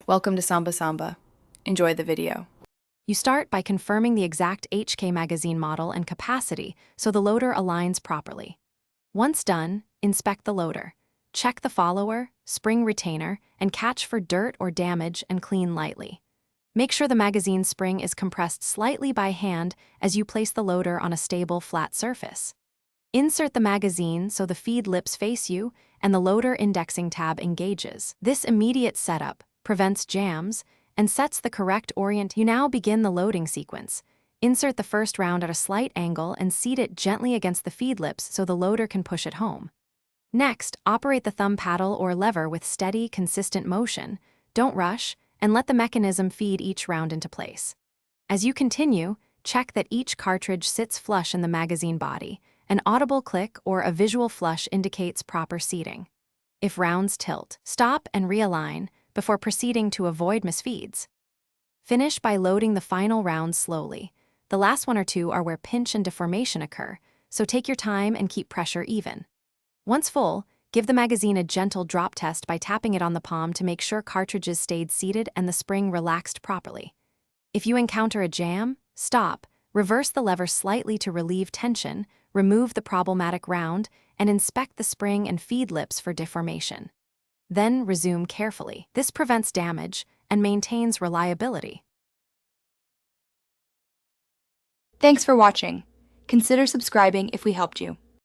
Welcome to Samba Samba. Enjoy the video. You start by confirming the exact HK magazine model and capacity so the loader aligns properly. Once done, inspect the loader. Check the follower, spring retainer, and catch for dirt or damage and clean lightly. Make sure the magazine spring is compressed slightly by hand as you place the loader on a stable, flat surface. Insert the magazine so the feed lips face you and the loader indexing tab engages. This immediate setup prevents jams and sets the correct orient. You now begin the loading sequence. Insert the first round at a slight angle and seat it gently against the feed lips so the loader can push it home. Next, operate the thumb paddle or lever with steady, consistent motion. Don't rush, and let the mechanism feed each round into place. As you continue, check that each cartridge sits flush in the magazine body. An audible click or a visual flush indicates proper seating. If rounds tilt, stop and realign before proceeding to avoid misfeeds. Finish by loading the final rounds slowly. The last one or two are where pinch and deformation occur, so take your time and keep pressure even. Once full, give the magazine a gentle drop test by tapping it on the palm to make sure cartridges stayed seated and the spring relaxed properly. If you encounter a jam, stop, reverse the lever slightly to relieve tension, remove the problematic round, and inspect the spring and feed lips for deformation. Then resume carefully. This prevents damage and maintains reliability. Thanks for watching. Consider subscribing if we helped you.